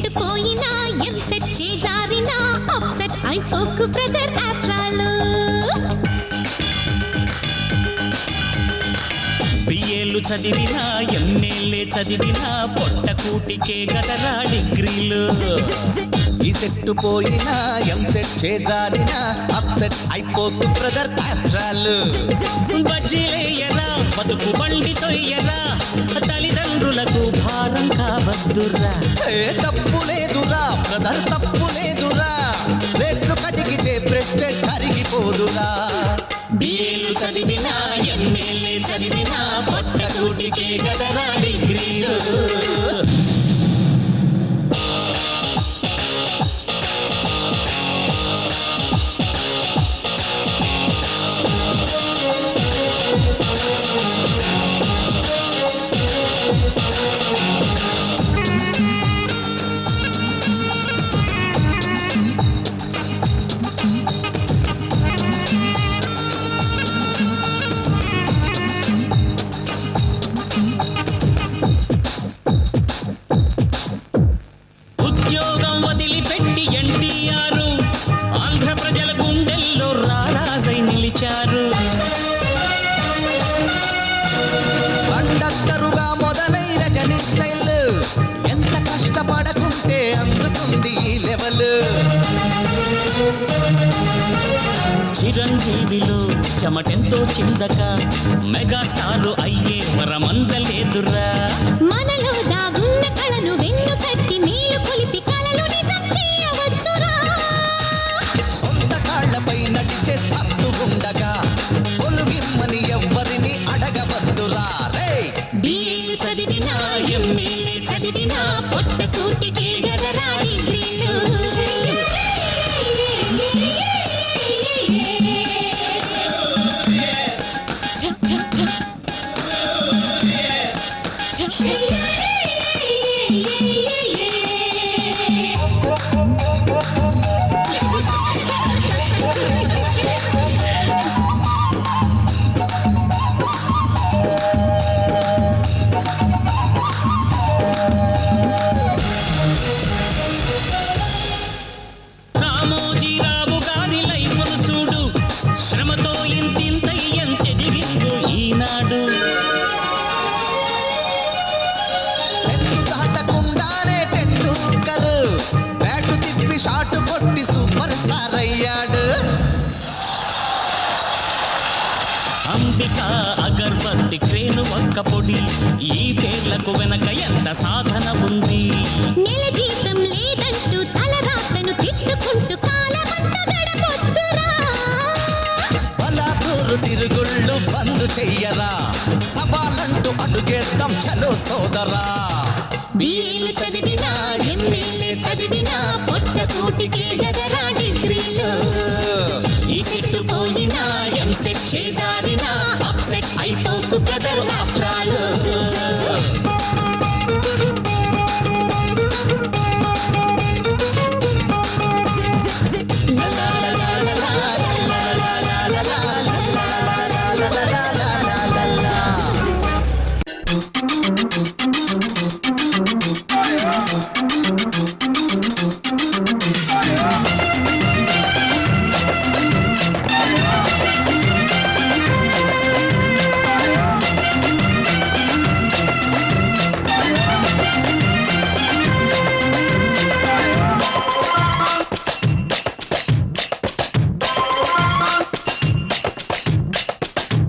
set పోయినా EAMCET చేజారినా upset అయిపోకు బ్రదర్ ఆఫ్టర్ బిఏలు చదివినా ఎంఏలే చదివినా పొట్టకూటికే గదరా డిగ్రీలు ఈ సెట్ పోయినా ఎంసెట్ చేజారినా అప్సెట్ అయిపోకు బ్రదర్ ఆఫ్టర్ బజ్జీలేయరా బతుకు బండి తొయ్యరా తల్లిదండ్రులకు భారం కావద్దురా తప్పు లేదురా బ్రదర్ తప్పు లేదురా రేట్లు కడిగితే ప్రెస్టేజ్ కరిగిపోదురా బిఏలు చదివినా ఎంఏలే చదివినా పొట్టకూటికే గదరా డిగ్రీలు కండక్టరుగా మొదలైన జని స్టైల్ ఎంత కష్టపడకుంటే అందుకుంది ఈ లెవెల్ చిరంజీవిలో చెమటెంతో చిందక మెగాస్టార్ అయ్యే వరమందలేదురా మనలో దాగున్న కళను వెన్ను తట్టి మేలు కొలిపి కళలు నిజం చేయవచ్చురా సొంత కాళ్లపై నడిచే సత్తు ఉండగా పొలుగిమ్మని ఎవ్వరిని అడగవద్దురా రే బిఏలు చదివినా ఎంఏలే చదివినా పొట్టకూటికే గదరా డిగ్రీలు రామోజీరావు గారి లైఫ్ను చూడు శ్రమతో ఇంతింతై ఎంతెదిగిందో ఈనాడు ఎత్తు దాటకుండానే టెండూల్కర్ బ్యాటు తిప్పి షాట్ కొట్టి సూపర్ స్టార్ అయ్యాడు అంబిక అగర్బత్తి క్రేను ఒక్క పొడి ఈ పేర్లకు వెనక ఎంత సాధన ఉంది నెల జీతం లేదంటూ తలరాతను తిట్టుకుంటూ కాలమంతా గడపొద్దురా బలాదూరు తిరుగుళ్ళు బంద్ చెయ్యరా సవాలంటూ అడుగేద్దాం చలో సోదరా బిఏలు చదివినా ఎంఏలే చదివినా పొట్టకూటికే గదరా డిగ్రీలు ఈ సెట్ పోయినా ఎంసెట్ చేజారినా అప్సెట్ అయిపోకు బ్రదర్ ఆఫ్టర్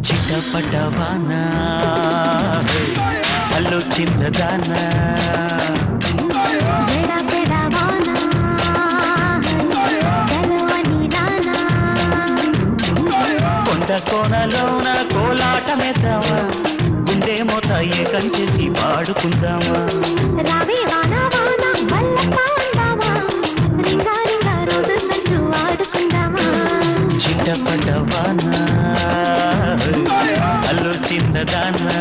చిటపటవానా అల్లు చిన్నదానా కొండ కోనలోన కోలాటమేద్దామా గుండె మొత ఏకం చేసి పాడుకుందామా రావే వానా వానా వల్లప్ప అందామా రింగా రింగా రోజులంటూ ఆడుకుందామా చిటపటవానా అల్లు చిన్నదానా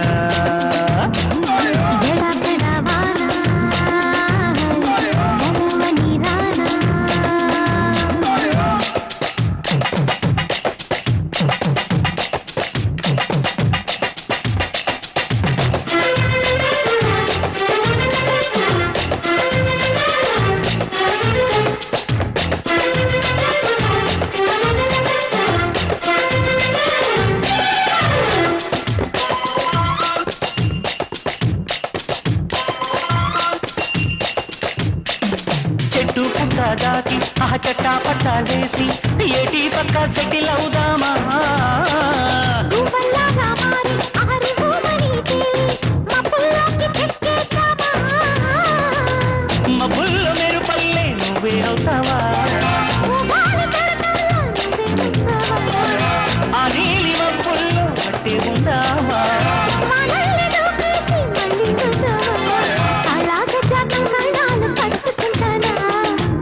పగ్గాలేసి ఏటి పక్క సెటిల్ అవుదామా గువ్వల్లాగా మారి ఆరి భూమని తేలి మబ్బుల్లోకి తెచ్చేద్దామా మబ్బుల్లో మెరుపల్లే నువ్వే అవుతావా ఊగాలి తరతల్లో నువ్వే ఆ నీలి మబ్బుల్లో పట్టి ఉందామా మనల్ని దూకేసి మళ్ళీ చూద్దామా అలాగే జాతం కళ్ళాలు పట్టుకుంటానా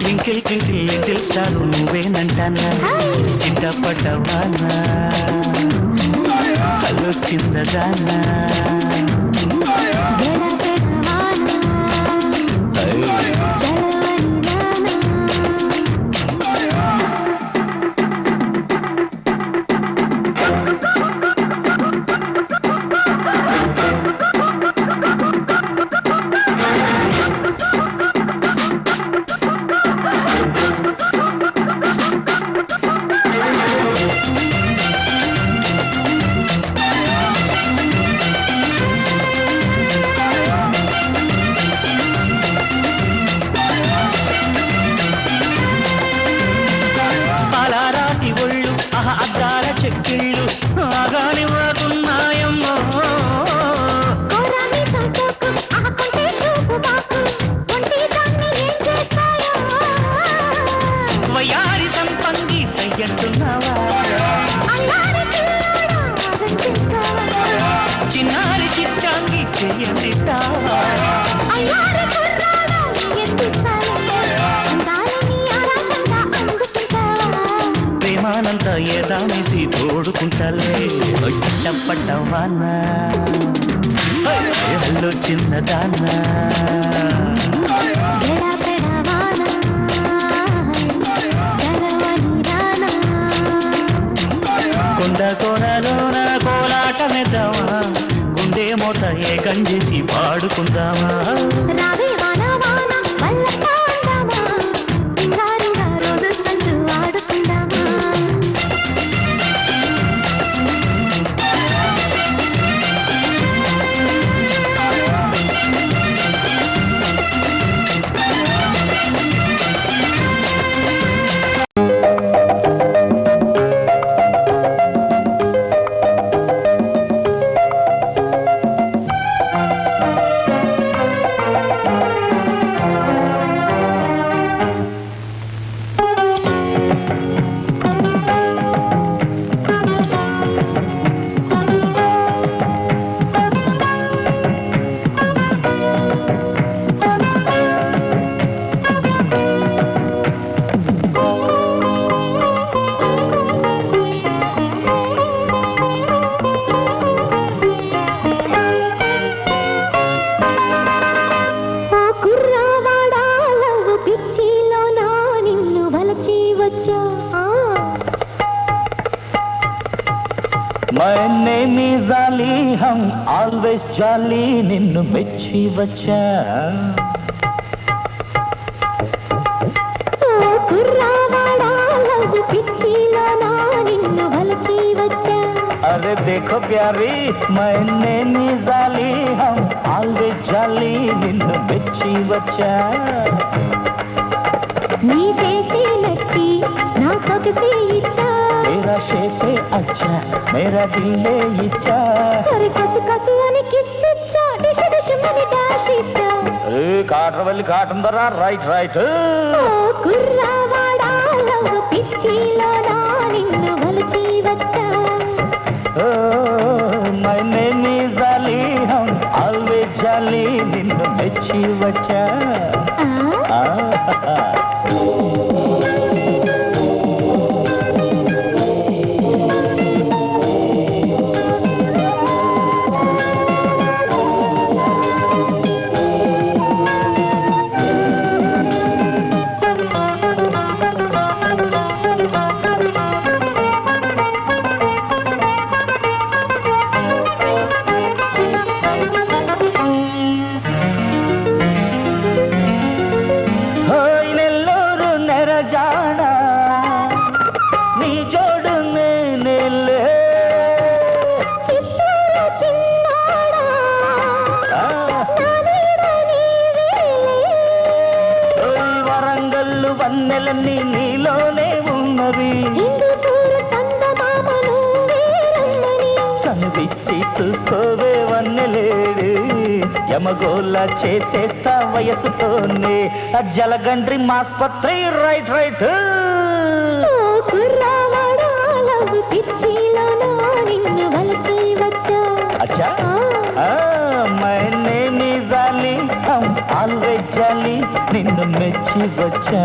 ట్వింకిల్ ట్వింకిల్ లిటిల్ స్టార్ నువ్వేనంటానా చిట్టపటవానా హలో చిందదానా పాలారాటి ఒళ్ళు అద్దాల చెక్కిళ్ళు ఆగాని వాకున్నాయమ్మో వయారి సంపంగి సయ్యంటున్నావా చిన్నారి చిచ్చాంగి చెయ్యందిస్తావా ప్రేమానంత ఏదానేసి తోడుకుంటాలే పట్టవానా హలో చిన్నదానా కొండ కొనలోన కోలాటమేద్దామా గుండె మూత ఏకం చేసి పాడుకుందామా My name is Ali, हम always jolly నిన్ను మెచ్చి వచ్చా अरे देखो प्यारी my name is Ali, हम always jolly నిన్ను మెచ్చి వచ్చా నీ చేసి నచ్చి నా సొగసి ఇచ్చా तेरा शेप है अच्छा मेरा दिल है इच्छा అరే కసు కసు అని కిస్ ఇచ్చా డిష్ డిష్ మని డాష్ ఇచ్చా ఏ కాటరవల్లి కాటందరా రైట్ రైట్ ఓ కుర్రవాడా లవ్ పిచ్చిలో నా నిన్ను వలచి వచ్చా ఓ మై నేమ్ ఇస్ అలీ हम always jolly నిన్ను మెచ్చి వచ్చా వన్నెలన్నీ నీలోనే చూసుకోవే వన్నెలేడు యమగోళ చేసేస్తా వయసుతోనే జలగండ్రి మాస్పత్రి రైట్ రైట్ अच्छा मैंने निजाली हम आल्वेज जाली నిన్ను మెచ్చి వచ్చా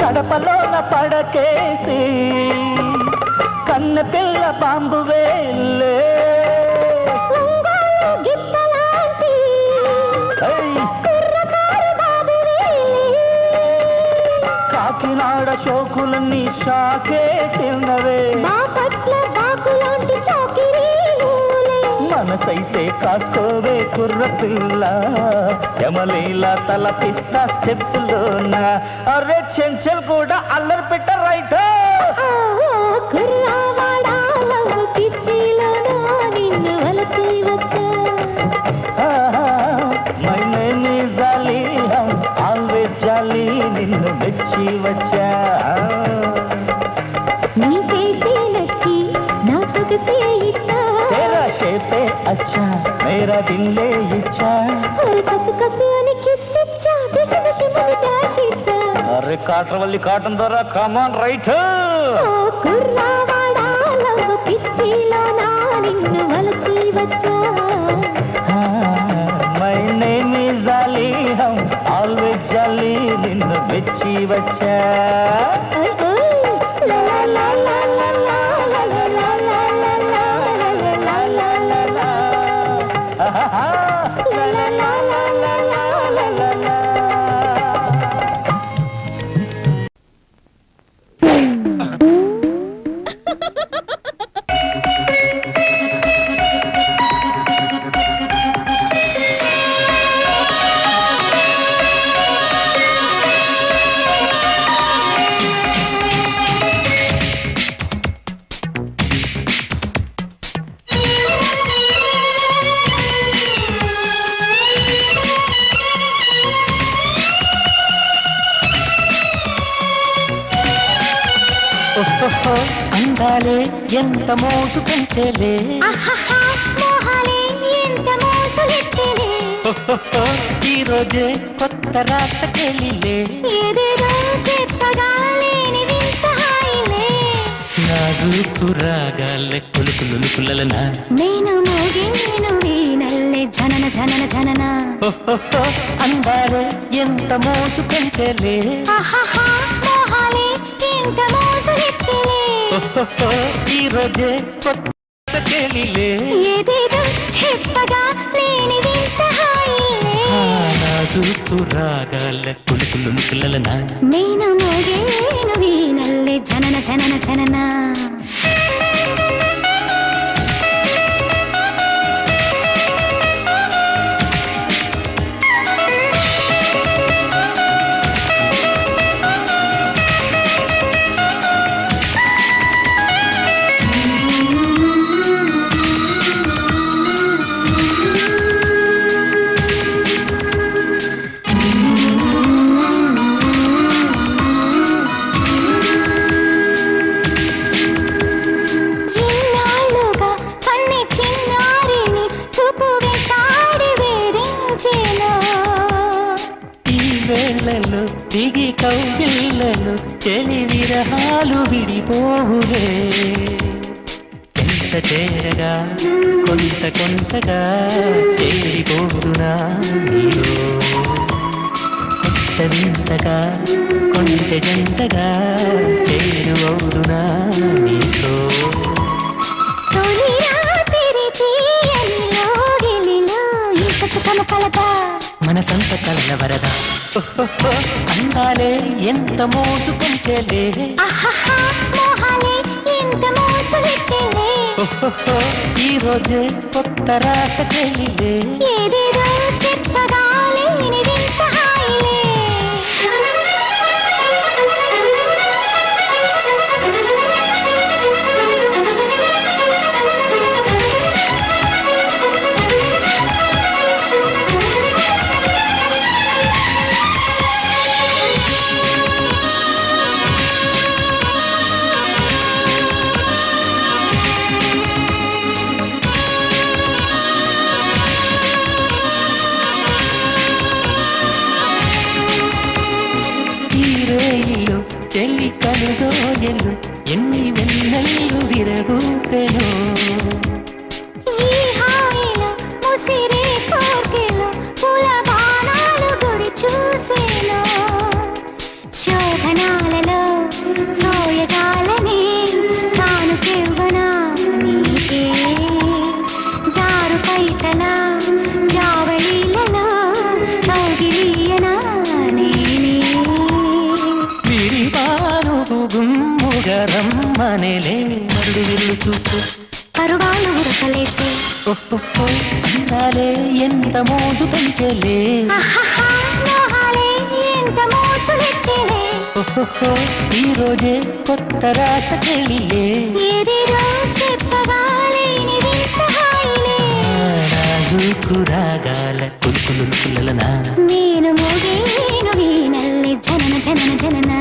కడపలోన పడకేసి కన్న పిల్ల బాంబు వేలే కాకినాడ షోకులన్నీ షాకే తిన్నవే మనసైతే కాసుకోవే కుర్ర పిల్ల యమలీలా తలపిస్తా స్టెప్స్ లోన అరే చెంచల్ కూడా అల్లరి పెట్ట రైట్ మైనే నిజాలి హమ్ ఆల్వేస్ జాలి నిన్ను మెచ్చి వచ్చా तेरा शेप है अच्छा मेरा दिल ले इच्छा अरे काटरवल्ली काटन द्वारा कमान राइट मैंने निजाली हम ऑलवेज जाली निन्नु మెచ్చి వచ్చా అందాలే ఎంత మోసు పెంచేలే ఈ రోజే కొత్త రాతకెళ్ళిలే నా రూపు రాగాలే కులుకులుకులనా నేను మోగేను వీణల్లే జనన జనన జనన అందాలే ఎంత మోసు పెంచేలే ఈ రోజే కొత్తకెళ్ళిలే ఏదేదో చెప్పగా లేని వింత హాయిలే నా రూపు రాగాలే కులుకులుకులనా నేను మోగేను వీణల్లే జనన జనన జనన దిగి కౌగిళ్ళలు చెలి విరహాలు విడిపోవులే ఎంత చేరగా కొంత కొంతగా చేరిపోదునా నీలో కొత్త వింతగా కొంత జంటగా చేరువవుదునా నీతో తొలిరా సుఖము కలత మనసంత కళ్ళ వరద అందాలే ఎంత మోసుకుంటేలే ఆహాహా మోహాలే ఎంత మోసలెట్టేలే ఈ రోజే కొత్త రాక తెలిలే ఏదేదో చెప్పగా లేనిదింత హాయిలే రేయిలో చెల్లి కనుదోయలు ఎన్ని వెన్నెల్లు విరగూసెను ఈ హాయిలో ముసిరే కోర్కెలో పూల బాణాలు గురి చూసేను శోభనాలలో సోయగాలనే తాను కెవ్వనా నీకే జారు పైటల జావళీలలో కౌగిలియనా నేనే విరివాను గుమ్ముగరమ్మనేలే మరుడు విరుడు చూస్తూ పరువాలు ఉరకలేసే అందాలే ఎంత మోదు పెంచలే ఆహాహా మోహాలే ఎంత మోసలెట్టేలే ఈ రోజే కొత్త రాక తెలిలే ఏదేదో చెప్పగా లేనిదింత హాయిలే నాజూకు రాగాల కులుకులు కులలనా నేను మోగేను వీణల్లి జనన జనన జనన